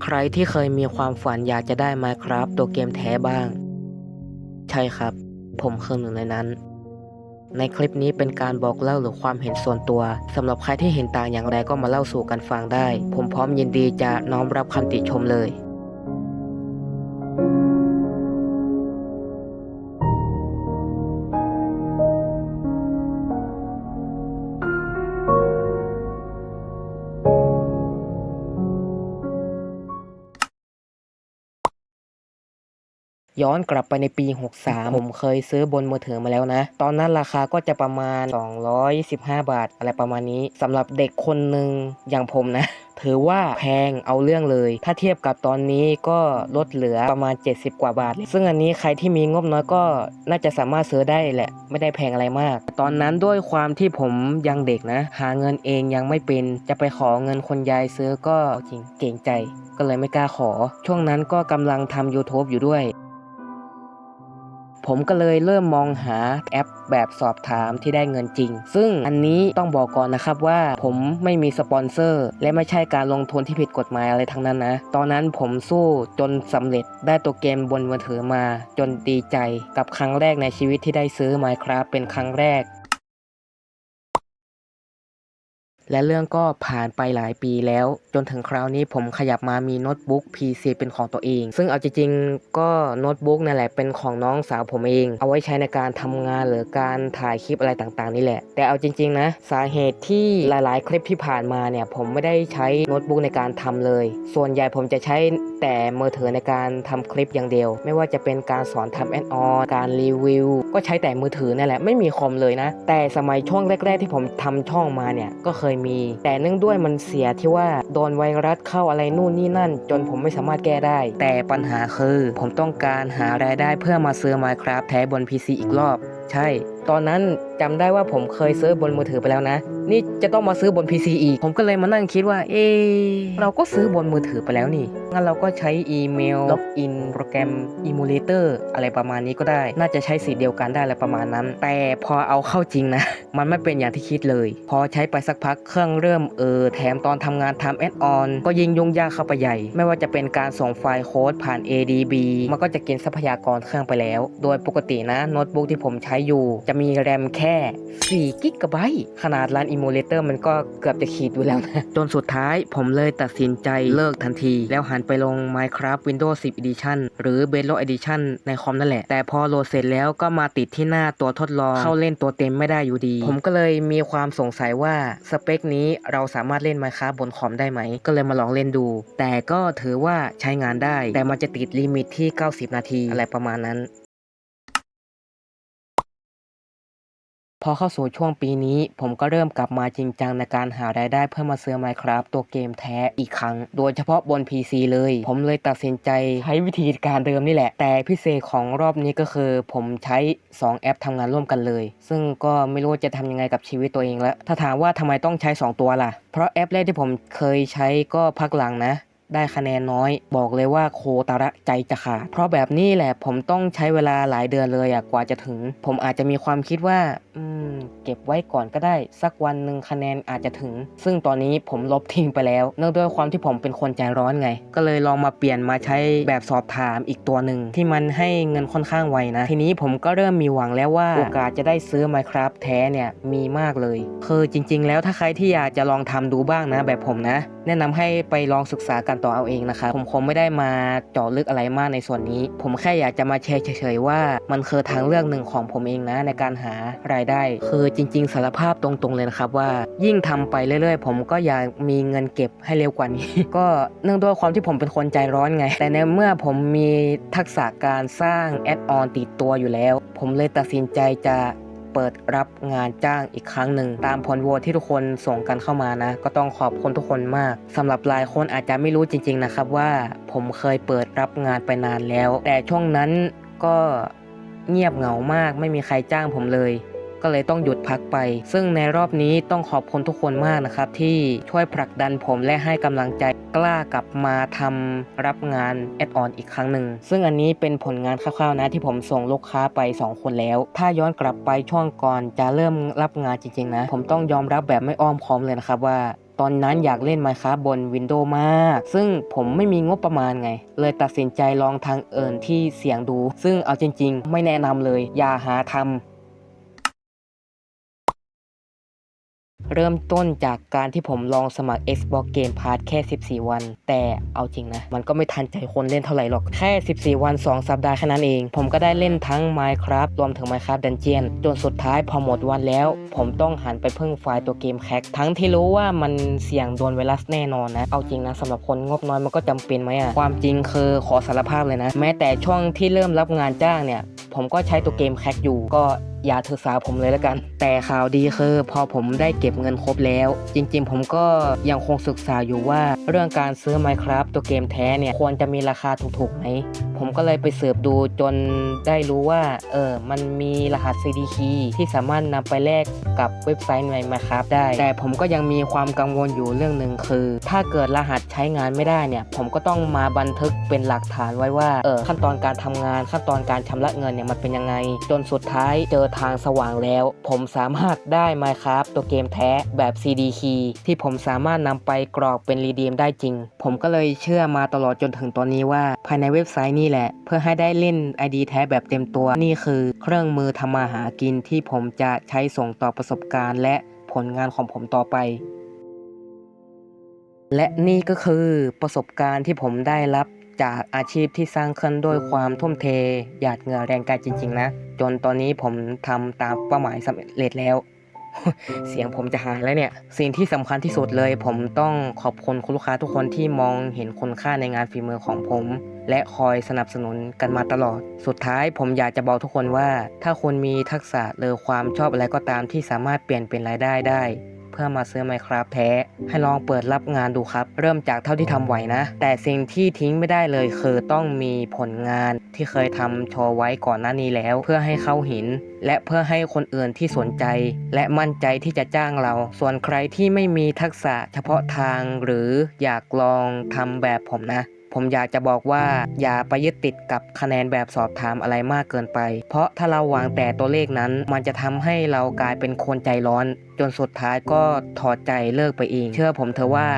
ใครที่เคยมีความฝันอยากจะได้ Minecraft ตัวเกมแท้บ้าง ใช่ครับ ผมคือหนึ่งในนั้น ในคลิปนี้เป็นการบอกเล่าหรือความเห็นส่วนตัวสำหรับใครที่เห็นต่างอย่างไรก็มาเล่าสู่กันฟังได้ ผมพร้อมยินดีจะน้อมรับคำติชมเลย ย้อนกลับไปในปี 63 ผมเคยซื้อบนมือถือมาแล้วนะ ตอนนั้นราคาก็จะประมาณ 215 บาท อะไรประมาณนี้ สำหรับเด็กคนหนึ่งอย่างผมนะ ถือว่าแพงเอาเรื่องเลย ถ้าเทียบกับตอนนี้ก็ลดเหลือประมาณ 70 กว่าบาท ซึ่งอันนี้ใครที่มีงบน้อยก็น่าจะสามารถซื้อได้แหละ ไม่ได้แพงอะไรมาก ตอนนั้นด้วยความที่ผมยังเด็กนะ หาเงินเองยังไม่เป็น จะไปขอเงินคนยายซื้อก็จริงเกรงใจ ก็เลยไม่กล้าขอ ช่วงนั้นก็กำลังทำ YouTube อยู่ด้วย ผมก็เลยเริ่มมองหาแอปแบบสอบถามที่ได้เงินจริง ซึ่งอันนี้ต้องบอกก่อนนะครับว่าผมไม่มีสปอนเซอร์และไม่ใช่การลงทุนที่ผิดกฎหมายอะไรทั้งนั้นนะ ตอนนั้นผมสู้จนสำเร็จได้ตัวเกมบนมือถือมาจนดีใจกับครั้งแรกในชีวิตที่ได้ซื้อ Minecraft เป็นครั้งแรก และเรื่องก็ผ่านไปหลายปีแล้วจนถึงคราวนี้ผมขยับมามีโน้ตบุ๊ก PC เป็นของตัวเองซึ่งเอาจริงๆก็โน้ตบุ๊กนั่นแหละเป็นของน้องสาวผมเองเอาไว้ใช้ในการทำงานหรือการถ่ายคลิปอะไรต่างๆนี่แหละแต่เอาจริงๆนะสาเหตุที่หลายๆคลิปที่ผ่านมาเนี่ยผมไม่ได้ใช้โน้ตบุ๊กในการทำเลยส่วนใหญ่ผมจะใช้แต่มือถือในการทำคลิปอย่างเดียวไม่ว่าจะเป็นการสอนทำแอดออนการรีวิวก็ใช้แต่มือถือนั่นแหละไม่มีคอมเลยนะแต่สมัยช่วงแรกๆที่ผมทำช่องมาเนี่ยก็เคยมีแต่เนื่องด้วยมันเสียที่ว่าโดนไวรัสเข้าอะไรนู่นนี่นั่นจนผมไม่สามารถแก้ได้แต่ปัญหาคือผมต้องการหารายได้เพื่อมาซื้อ Minecraft แท้บน PC อีกรอบใช่ตอนนั้นจำได้ว่าผมเคยซื้อบนมือถือไปแล้วนะนี่จะต้องมาซื้อบน PC อีกผมก็เลยมานั่งคิดว่าเราก็ซื้อบนมือถือไปแล้วนี่งั้นเราก็ใช้อีเมลล็อกอินโปรแกรม Emulator อะไรประมาณนี้ก็ได้น่าจะใช้สีเดียวกันได้อะไรประมาณนั้นแต่พอเอาเข้าจริงนะ มันไม่เป็นอย่างที่คิดเลยพอใช้ไปสักพักเครื่องเริ่มแถมตอนทำงานทำแอดออนก็ยิ่งยุ่งยากเข้าไปใหญ่ไม่ว่าจะเป็นการส่งไฟล์โค้ดผ่าน ADB มันก็จะกินทรัพยากรเครื่องไปแล้วโดยปกตินะโน้ตบุ๊กที่ผมใช้อยู่จะมีแรมแค่4 กิกะไบต์ขนาดร้าน Emulator มันก็เกือบจะขีดอยู่แล้วนะจนสุดท้ายผมเลยตัดสินใจเลิกทันทีแล้วหันไปลง Minecraft Windows 10 Edition หรือ Bedrock Edition ในคอมนั่นแหละแต่พอโหลดเสร็จแล้วก็มาติดที่หน้าตัวทดลองเข้าเล่นตัวเต็มไม่ได้อยู่ดีผมก็เลยมีความสงสัยว่าสเปคนี้เราสามารถเล่น Minecraft บนคอมได้ไหมก็เลยมาลองเล่นดูแต่ก็ถือว่าใช้งานได้แต่มันจะติดลิมิตที่90 นาทีอะไรประมาณนั้นพอเข้าสู่ช่วงปีนี้ผมก็เริ่มกลับมาจริงจังในการหารายได้เพื่อมาซื้อ Minecraft ตัวเกมแท้อีกครั้งโดยเฉพาะบน PC เลยผมเลยตัดสินใจใช้วิธีการเดิมนี่แหละแต่พิเศษของรอบนี้ก็คือผมใช้2แอปทำงานร่วมกันเลยซึ่งก็ไม่รู้จะทำยังไงกับชีวิตตัวเองแล้วถ้าถามว่าทำไมต้องใช้2ตัวล่ะเพราะแอปแรกที่ผมเคยใช้ก็พักหลังนะได้คะแนนน้อยบอกเลยว่าโคตระใจจะขาดเพราะแบบนี้แหละผมต้องใช้เวลาหลายเดือนเลยกว่าจะถึงผมอาจจะมีความคิดว่าเก็บไว้ก่อนก็ได้สักวันหนึ่งคะแนนอาจจะถึงซึ่งตอนนี้ผมลบทิ้งไปแล้วเนื่องด้วยความที่ผมเป็นคนใจร้อนไงก็เลยลองมาเปลี่ยนมาใช้แบบสอบถามอีกตัวหนึ่งที่มันให้เงินค่อนข้างไวนะทีนี้ผมก็เริ่มมีหวังแล้วว่าโอกาสจะได้ซื้อ Minecraft แท้เนี่ยมีมากเลยคือจริงๆแล้วถ้าใครที่อยากจะลองทำดูบ้างนะแบบผมนะแนะนำให้ไปลองศึกษากันต่อเอาเองนะครับผมคงไม่ได้มาเจาะลึกอะไรมากในส่วนนี้ผมแค่อยากจะมาแชร์เฉยๆว่ามันคือทางเลือกหนึ่งของผมเองนะในการหารายได้คือจริงๆสารภาพตรงๆเลยนะครับว่ายิ่งทำไปเรื่อยๆผมก็อยากมีเงินเก็บให้เร็วกว่านี้ ก็เนื่องด้วยความที่ผมเป็นคนใจร้อนไงแต่ในเมื่อผมมีทักษะการสร้างแอดออนติดตัวอยู่แล้วผมเลยตัดสินใจจะเปิดรับงานจ้างอีกครั้งหนึ่งตามผลโหวตที่ทุกคนส่งกันเข้ามานะก็ต้องขอบคุณทุกคนมากสำหรับหลายคนอาจจะไม่รู้จริงๆนะครับว่าผมเคยเปิดรับงานไปนานแล้วแต่ช่วงนั้นก็เงียบเหงามากไม่มีใครจ้างผมเลยก็เลยต้องหยุดพักไปซึ่งในรอบนี้ต้องขอบคุณทุกคนมากนะครับที่ช่วยผลักดันผมและให้กำลังใจกล้ากลับมาทำรับงานแอดออนอีกครั้งหนึ่งซึ่งอันนี้เป็นผลงานคร่าวๆนะที่ผมส่งลูกค้าไป2คนแล้วถ้าย้อนกลับไปช่วงก่อนจะเริ่มรับงานจริงๆนะผมต้องยอมรับแบบไม่อ้อมค้อมเลยนะครับว่า ตอนนั้นอยากเล่น Minecraft บน Windows มากซึ่งผมไม่มีงบประมาณไงเลยตัดสินใจลองทางอื่นที่เสี่ยงดูซึ่งเอาจริงๆไม่แนะนำเลยอย่าหาทำเริ่มต้นจากการที่ผมลองสมัคร Xbox Game Pass แค่14วันแต่เอาจริงนะมันก็ไม่ทันใจคนเล่นเท่าไหร่หรอกแค่14วัน2สัปดาห์แค่นั้นเองผมก็ได้เล่นทั้ง Minecraft รวมถึง Minecraft Dungeon จนสุดท้ายพอหมดวันแล้วผมต้องหันไปพึ่งไฟล์ตัวเกมแคคทั้งที่รู้ว่ามันเสี่ยงโดนไวรัสแน่นอนนะเอาจริงนะสำหรับคนงบน้อยมันก็จำเป็นไหมอะความจริงคือขอสารภาพเลยนะแม้แต่ช่วงที่เริ่มรับงานจ้างเนี่ยผมก็ใช้ตัวเกมแคคอยู่ก็อย่าถือสาผมเลยแล้วกันแต่ข่าวดีคือพอผมได้เก็บเงินครบแล้วจริงๆผมก็ยังคงศึกษาอยู่ว่าเรื่องการซื้อ Minecraft ตัวเกมแท้เนี่ยควรจะมีราคาถูกๆไหมผมก็เลยไปสืบดูจนได้รู้ว่ามันมีรหัส CD key ที่สามารถนำไปแลกกับเว็บไซต์ใน Minecraft ได้แต่ผมก็ยังมีความกังวลอยู่เรื่องหนึ่งคือถ้าเกิดรหัสใช้งานไม่ได้เนี่ยผมก็ต้องมาบันทึกเป็นหลักฐานไว้ว่าขั้นตอนการทำงานขั้นตอนการชำระเงินเนี่ยมันเป็นยังไงจนสุดท้ายเจอทางสว่างแล้วผมสามารถได้ Minecraft ตัวเกมแท้แบบ CD key ที่ผมสามารถนำไปกรอกเป็น redeem ได้จริงผมก็เลยเชื่อมาตลอดจนถึงตอนนี้ว่าภายในเว็บไซต์นี่แหละเพื่อให้ได้เล่น ID แท้แบบเต็มตัวนี่คือเครื่องมือทำมาหากินที่ผมจะใช้ส่งต่อประสบการณ์และผลงานของผมต่อไปและนี่ก็คือประสบการณ์ที่ผมได้รับจากอาชีพที่สร้างขึ้นด้วยความทุ่มเทหยาดเหงื่อแรงกายจริงๆนะจนตอนนี้ผมทำตามเป้าหมายสำเร็จแล้ว เสียงผมจะหายแล้วเนี่ยสิ่งที่สำคัญที่สุดเลยผมต้องขอบคุณคุณลูกค้าทุกคนที่มองเห็นคุณค่าในงานฝีมือของผมและคอยสนับสนุนกันมาตลอดสุดท้ายผมอยากจะบอกทุกคนว่าถ้าคุณมีทักษะหรือความชอบอะไรก็ตามที่สามารถเปลี่ยนเป็นรายได้ได้เพื่อมาซื้อ Minecraft แท้ให้ลองเปิดรับงานดูครับเริ่มจากเท่าที่ทำไหวนะแต่สิ่งที่ทิ้งไม่ได้เลยคือต้องมีผลงานที่เคยทำโชว์ไว้ก่อนหน้านี้แล้วเพื่อให้เขาเห็นและเพื่อให้คนอื่นที่สนใจและมั่นใจที่จะจ้างเราส่วนใครที่ไม่มีทักษะเฉพาะทางหรืออยากลองทำแบบผมนะผมอยากจะบอกว่าอย่าไปยึดติดกับคะแนนแบบสอบถามอะไรมากเกินไปเพราะถ้าเราวางแต่ตัวเลขนั้นมันจะทำให้เรากลายเป็นคนใจร้อนจนสุดท้ายก็ถอดใจเลิกไปเองเชื่อผมเถอะว่า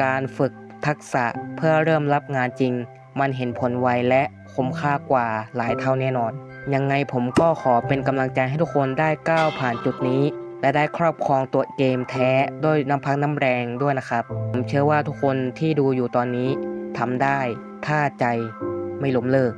การฝึกทักษะเพื่อเริ่มรับงานจริงมันเห็นผลไวและคุ้มค่ากว่าหลายเท่าแน่นอนยังไงผมก็ขอเป็นกำลังใจให้ทุกคนได้ก้าวผ่านจุดนี้และได้ครอบครองตัวเกมแท้ด้วยน้ำพักน้ำแรงด้วยนะครับผมเชื่อว่าทุกคนที่ดูอยู่ตอนนี้ทำได้ถ้าใจไม่ล้มเลิก